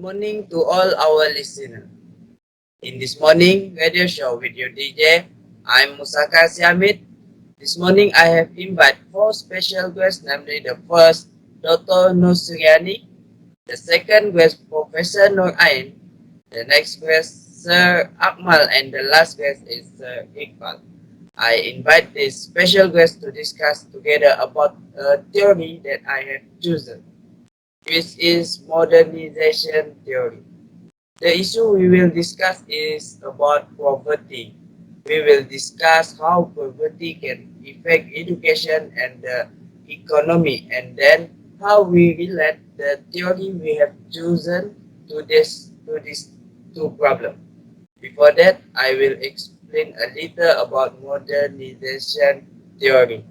morning to all our listeners. In this morning radio show with your DJ, I'm Musaka Siamit. This morning I have invited four special guests, namely the first, Dr. Nusriani, the second guest, Professor Nur Ain, the next guest, Sir Akmal, and the last guest is Sir Iqbal. I invite this special guest to discuss together about a theory that I have chosen, which is modernization theory. The issue we will discuss is about poverty. We will discuss how poverty can affect education and the economy, and then how we relate the theory we have chosen to this two problem. Before that, I will explain a little about modernization theory.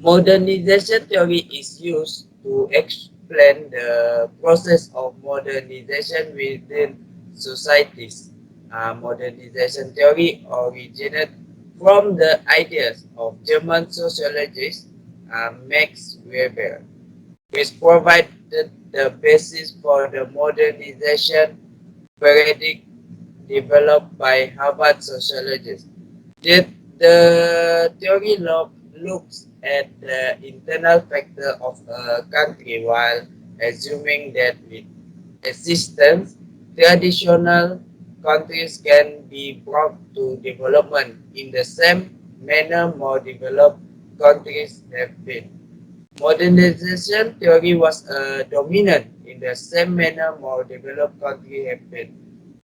Modernization theory is used to explain the process of modernization within societies. Modernization theory originated from the ideas of German sociologist Max Weber, which provided the basis for the modernization paradigm developed by Harvard sociologists. That the theory looks at the internal factor of a country while assuming that with assistance, traditional countries can be brought to development in the same manner more developed countries have been. Modernization theory was dominant in the same manner more developed countries have been.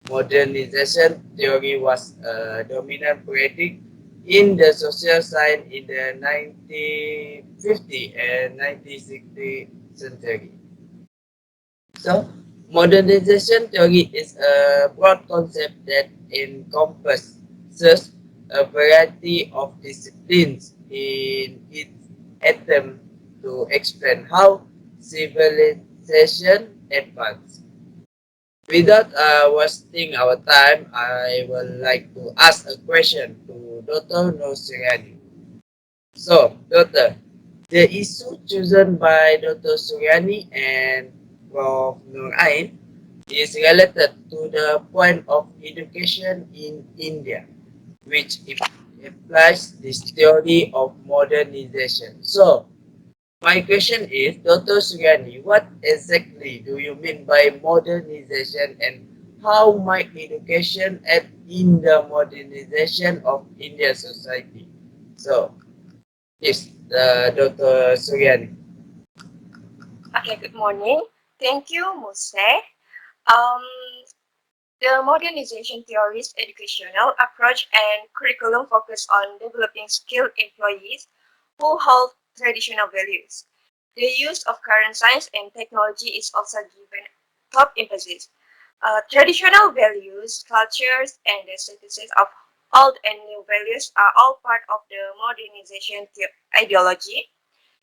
Modernization theory was a dominant practice in the social science in the 1950 and 1960 century. So, modernization theory is a broad concept that encompasses a variety of disciplines in its attempt to explain how civilization advanced. Without wasting our time, I would like to ask a question to Dr. Nusriani. So, Doctor, the issue chosen by Dr. Suryani and Prof. Nur Ain is related to the point of education in India, which implies this theory of modernization. So, my question is, Dr. Suryani, what exactly do you mean by modernization and how might education aid in the modernization of Indian society? So, yes, Dr. Suryani. Okay, good morning. Thank you, Mose. Um, the modernization theory's educational approach and curriculum focus on developing skilled employees who hold traditional values. The use of current science and technology is also given top emphasis. Traditional values, cultures, and the synthesis of old and new values are all part of the modernization ideology,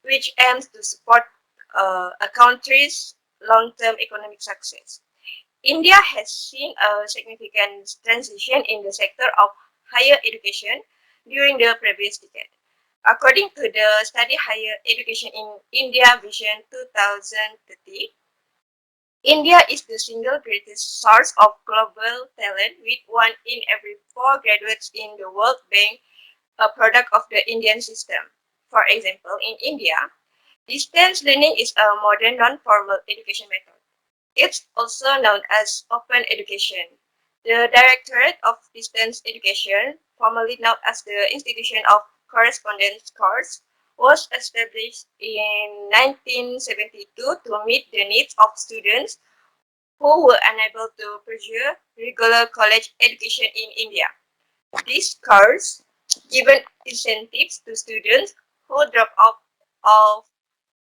which aims to support a country's long-term economic success. India has seen a significant transition in the sector of higher education during the previous decade. According to the study Higher Education in India Vision 2030, India is the single greatest source of global talent, with one in every four graduates in the World Bank a product of the Indian system. For example, in India, distance learning is a modern non-formal education method. It's also known as open education. The Directorate of Distance Education, formerly known as the Institution of Correspondence Course, was established in 1972 to meet the needs of students who were unable to pursue regular college education in India. This course given incentives to students who drop out of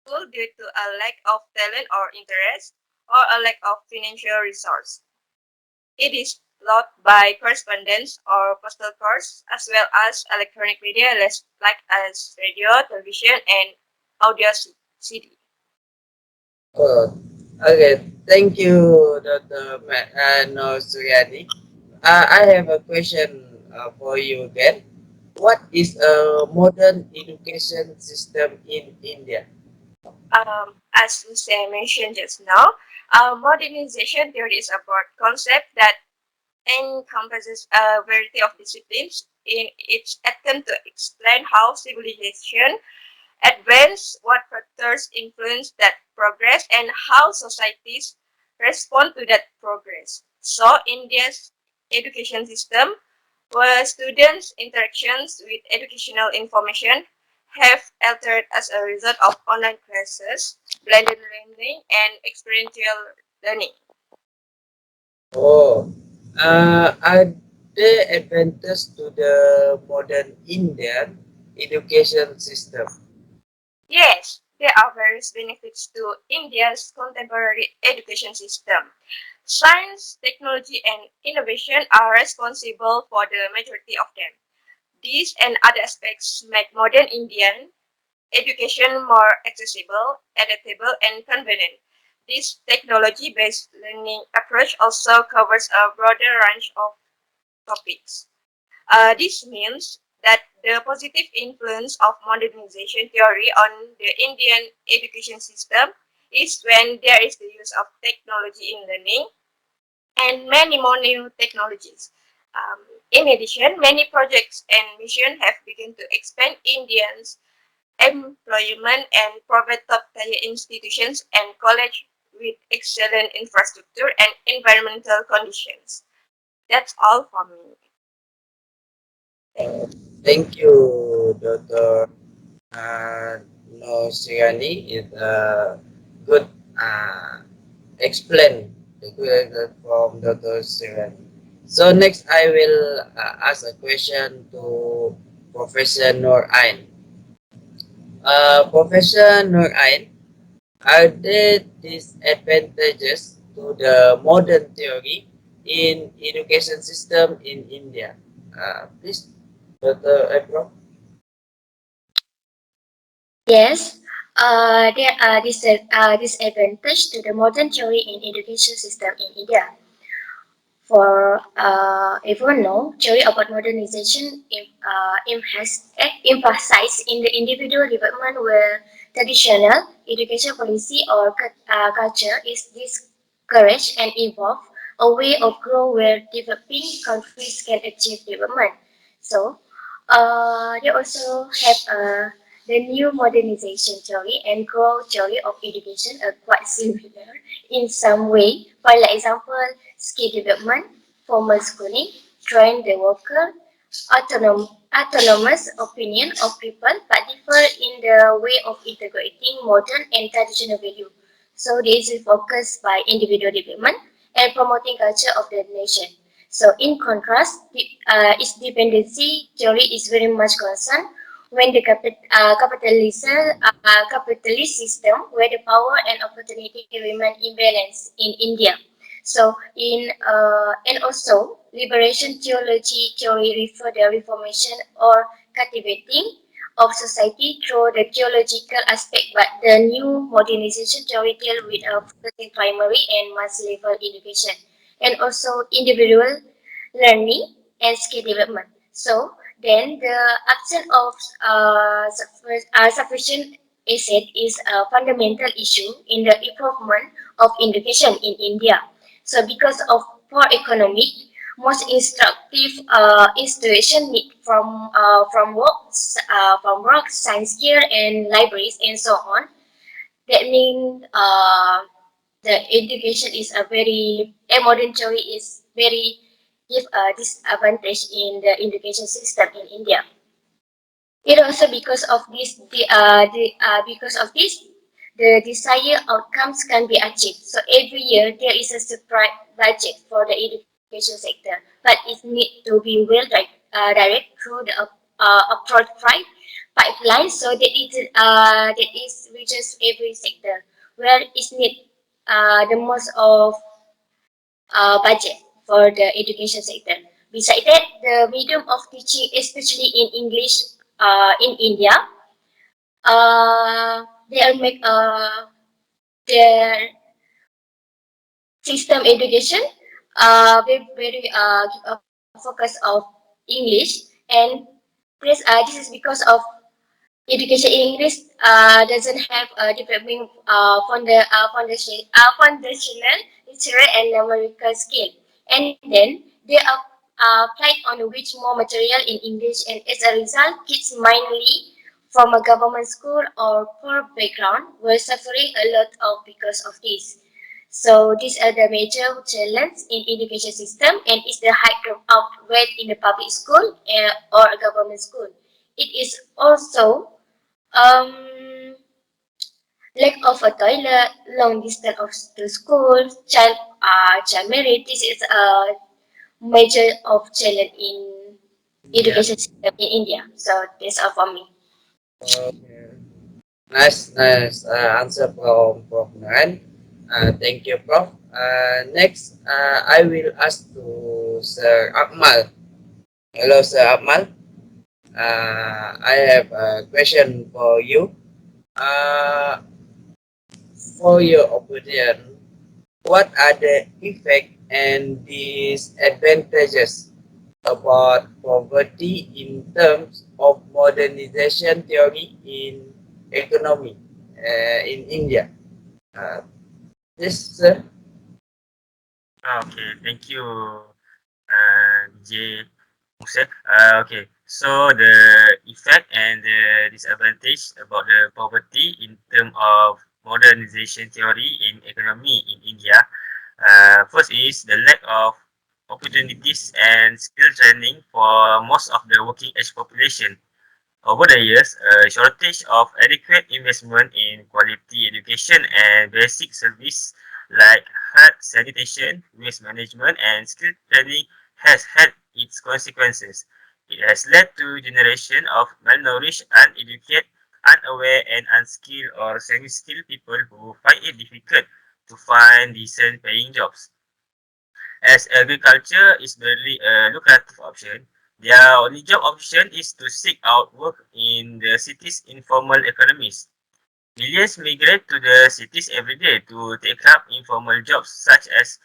school due to a lack of talent or interest or a lack of financial resource. It is taught by correspondence or postal course as well as electronic media like as radio, television, and audio CD. Oh, okay, thank you, Dr. No Suryani. I have a question for you again. What is a modern education system in India? As Lucia mentioned just now, Modernization theory is a broad concept that encompasses a variety of disciplines in its attempt to explain how civilization advance, what factors influence that progress, and how societies respond to that progress. So, India's education system, where students' interactions with educational information have altered as a result of online classes, blended learning, and experiential learning. Oh, are there advantages to the modern Indian education system? Yes, there are various benefits to India's contemporary education system. Science, technology, and innovation are responsible for the majority of them. These and other aspects make modern Indian education more accessible, adaptable, and convenient. This technology based learning approach also covers a broader range of topics. This means that the positive influence of modernization theory on the Indian education system is when there is the use of technology in learning and many more new technologies. Um, in addition, many projects and missions have begun to expand Indians' employment and provide top-tier institutions and college with excellent infrastructure and environmental conditions. That's all for me. Thank you. Thank you, Dr. Uh, Nosiani. It good explain the good from Dr. Sirani. So next, I will ask a question to Professor Nur Ain. Professor Nur Ain, are there disadvantages to the modern theory in education system in India? Please, Dr. April. Yes, there are disadvantages to the modern theory in education system in India. For everyone know, theory about modernization emphasized in the individual development where traditional education policy or culture is discouraged and evolve a way of growth where developing countries can achieve development. So, they also have the new modernization theory and growth theory of education are quite similar in some way. For example, skill development, formal schooling, train the worker, autonomous opinion of people, but differ in the way of integrating modern and traditional value. So this is focused by individual development and promoting culture of the nation. So in contrast, its dependency theory is very much concerned when the capitalist system where the power and opportunity remain imbalanced in India. So in and also liberation theology theory refer the reformation or cultivating of society through the theological aspect, but the new modernization theory deal with focusing primary and mass level education and also individual learning and skill development. So then the absence of sufficient asset is a fundamental issue in the improvement of education in India. So because of poor economic, most instructive institution need from work, science care, and libraries and so on. That means the education is a modern theory is very give a disadvantage in the education system in India. It also because of this, the desired outcomes can be achieved. So every year there is a surprise budget for the education sector, but it needs to be well direct through the appropriate pipeline so that it reaches every sector where it needs the most of budget for the education sector. Besides that, the medium of teaching, especially in English in India, they are make their system education very focus of English, and this is because of education in English doesn't have a developing foundational literary and numerical skill. And then they are applied on which more material in English, and as a result, kids mainly from a government school or poor background were suffering a lot of because of this. So these are the major challenges in education system, and is the high dropout rate in the public school or a government school. It is also um, lack of a toilet, long distance of to school, child marriage. This is a major of challenge in Yeah. education system in India. So that's all for me. Okay. Nice answer from Prof. Nan. Thank you, Prof. Next, I will ask to Sir Akmal. Hello, Sir Akmal. I have a question for you. Uh, for your opinion, what are the effects and disadvantages about poverty in terms of modernization theory in economy in India? Uh, this, sir. Okay, thank you, DJ Musa. Okay, so the effect and the disadvantage about the poverty in terms of modernization theory in economy in India. First is the lack of opportunities and skill training for most of the working age population. Over the years, a shortage of adequate investment in quality education and basic service like health, sanitation, waste management, and skill training has had its consequences. It has led to generation of malnourished, uneducated, unaware, and unskilled or semi-skilled people who find it difficult to find decent paying jobs. As agriculture is barely a lucrative option, their only job option is to seek out work in the city's informal economies. Millions migrate to the cities every day to take up informal jobs such as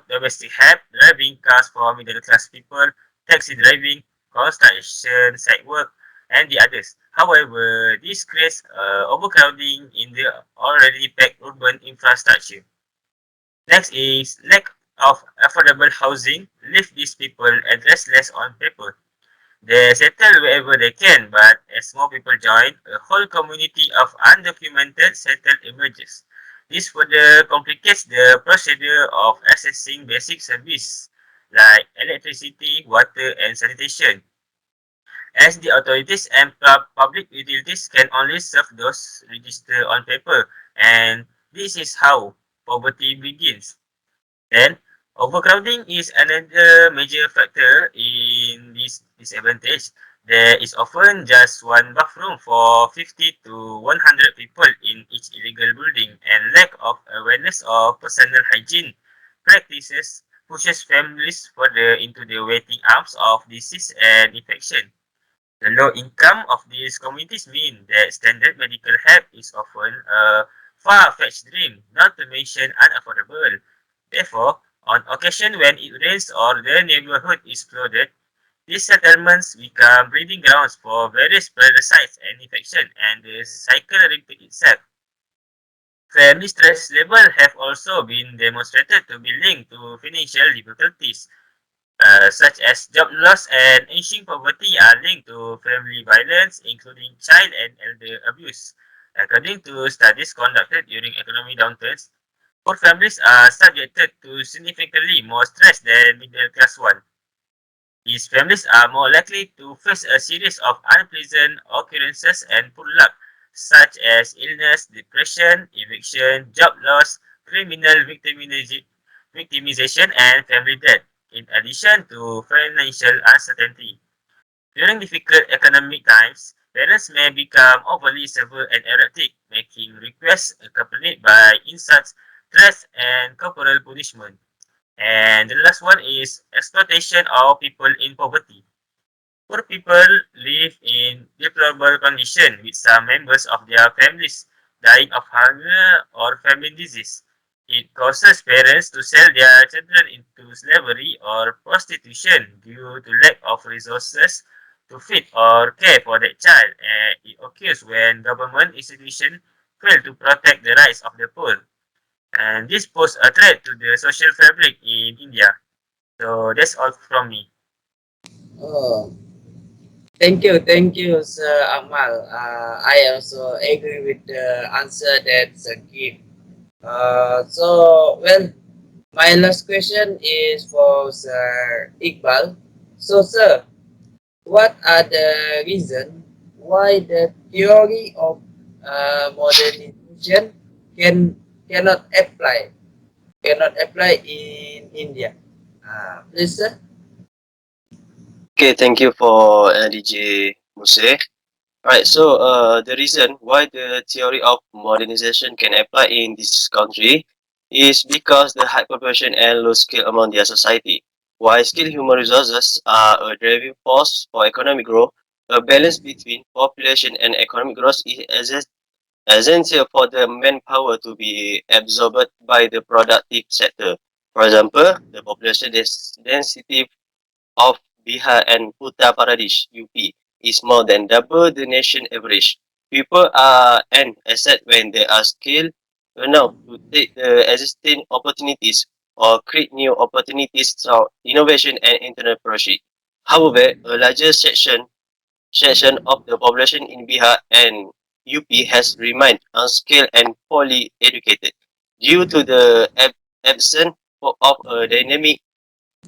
domestic help, driving cars for middle class people, taxi driving, construction, site work, and the others. However, this creates overcrowding in the already packed urban infrastructure. Next is lack of affordable housing leave these people addressless on paper. They settle wherever they can, but as more people join, a whole community of undocumented settled emerges. This further complicates the procedure of accessing basic service like electricity, water, and sanitation, as the authorities and public utilities can only serve those registered on paper, and this is how poverty begins. Then, overcrowding is another major factor in this disadvantage. There is often just one bathroom for 50 to 100 people in each illegal building, and lack of awareness of personal hygiene practices pushes families further into the waiting arms of disease and infection. The low income of these communities mean that standard medical help is often a far-fetched dream, not to mention unaffordable. Therefore, on occasion when it rains or the neighborhood is flooded, these settlements become breeding grounds for various parasites and infection, and the cycle repeats itself. Family stress levels have also been demonstrated to be linked to financial difficulties, such as job loss and aging poverty are linked to family violence, including child and elder abuse. According to studies conducted during economic downturns, poor families are subjected to significantly more stress than middle class ones. These families are more likely to face a series of unpleasant occurrences and poor luck, such as illness, depression, eviction, job loss, criminal victimization, and family death, in addition to financial uncertainty. During difficult economic times, parents may become overly severe and erratic, making requests accompanied by insults, threats, and corporal punishment. And the last one is exploitation of people in poverty. Poor people live in deplorable conditions, with some members of their families dying of hunger or famine disease. It causes parents to sell their children into slavery or prostitution due to lack of resources, to feed or care for that child, and it occurs when government institutions fail to protect the rights of the poor. And this poses a threat to the social fabric in India. So that's all from me. Oh, thank you, Sir Amal. I also agree with the answer that Sir give. Well, my last question is for Sir Iqbal. So, sir, what are the reasons why the theory of modernization can cannot apply in India? Please, sir. Okay, thank you for DJ Muse. Right, so the reason why the theory of modernization can apply in this country is because the high population and low skill among their society. While skilled human resources are a driving force for economic growth, a balance between population and economic growth is essential for the manpower to be absorbed by the productive sector. For example, the population density of Bihar and Uttar Pradesh (UP) is more than double the nation average. People are an asset when they are skilled enough to take the existing opportunities or create new opportunities through innovation and entrepreneurship. However, a larger section of the population in Bihar and UP has remained unskilled and poorly educated due to the absence of a dynamic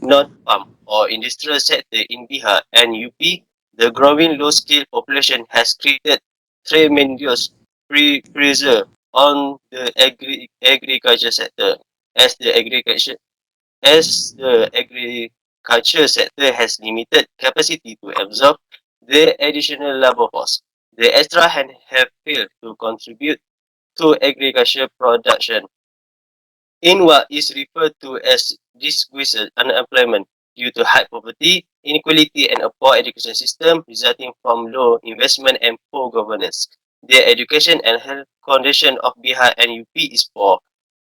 non-farm or industrial sector in Bihar and UP. The growing low-skilled population has created tremendous pressure on the agriculture sector as the agriculture sector has limited capacity to absorb the additional labor force. The extra hand have failed to contribute to agriculture production in what is referred to as disguised unemployment due to high poverty, inequality, and a poor education system resulting from low investment and poor governance. The education and health condition of Bihar and UP is poor.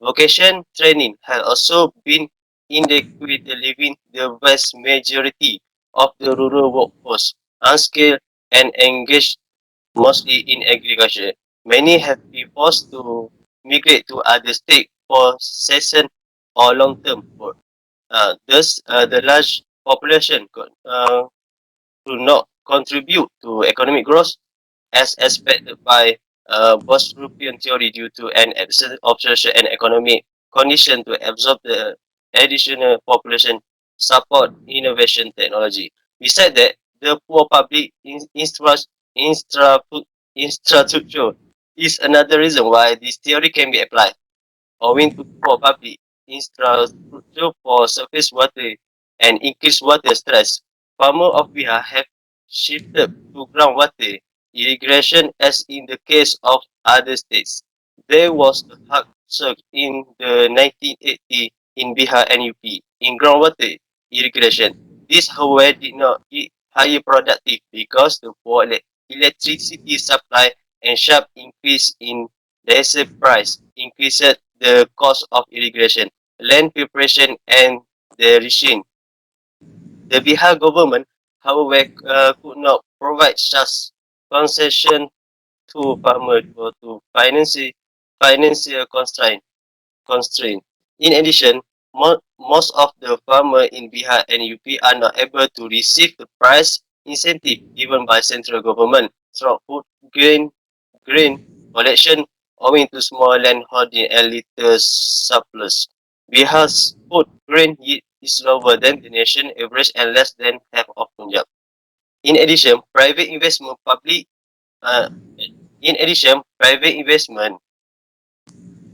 Vocation training has also been inadequate, leaving the vast majority of the rural workforce unskilled and engaged mostly in agriculture. Many have been forced to migrate to other states for season or long-term work. Thus, the large population do not contribute to economic growth as expected by post-European theory due to an absence of social and economic condition to absorb the additional population support innovation technology. Besides that, the poor public infra- infrastructure is another reason why this theory can be applied owing to poor public infrastructure for surface water and increased water stress. Farmers of Bihar have shifted to groundwater irrigation as in the case of other states. There was a hard surge in the 1980 in Bihar and UP in groundwater irrigation. This, however, did not be higher productive because the poor electricity supply and sharp increase in diesel price increased the cost of irrigation, land preparation, and the regime. The Bihar government, however, could not provide such concession to farmers due to financial constraint. In addition, most of the farmers in Bihar and UP are not able to receive the price incentive given by central government through food grain collection owing to small land holding and little surplus. Bihar's food grain yield is lower than the nation average and less than half of Punjab. In addition, uh, private investment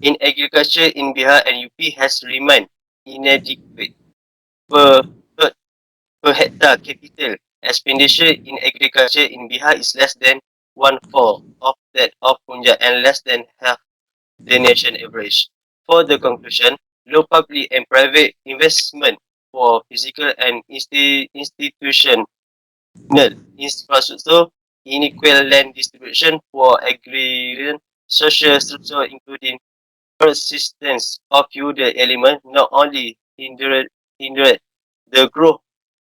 in agriculture in Bihar and UP has remained inadequate per, per, per hectare capital. Expenditure in agriculture in Bihar is less than one fourth of that of Punjab and less than half the nation average. For the conclusion, low public and private investment for physical and institutional infrastructure, unequal land distribution for agrarian social structure including persistence of feudal element not only hindered the growth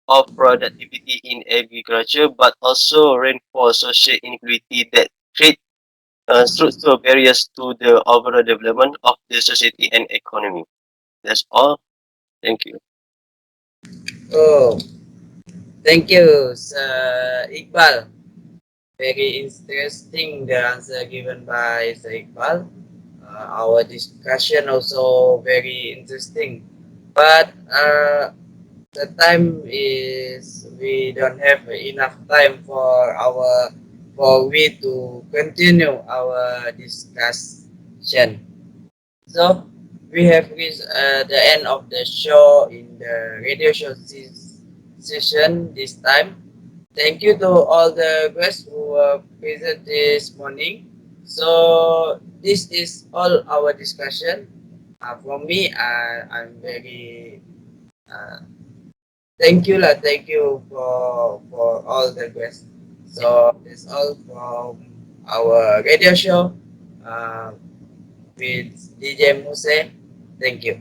of productivity in agriculture, but also reinforce social inequality that create structural barriers to the overall development of the society and economy. That's all. Thank you. Oh, thank you, Sir Iqbal. Very interesting the answer given by Sir Iqbal. Our discussion also very interesting. But the time is we don't have enough time for we to continue our discussion. So we have reached the end of the show in the radio show session this time. Thank you to all the guests who were present this morning. So this is all our discussion. From me, I'm very uh, thank you lah. Thank you for all the guests. So that's all from our radio show with DJ Muse. Thank you.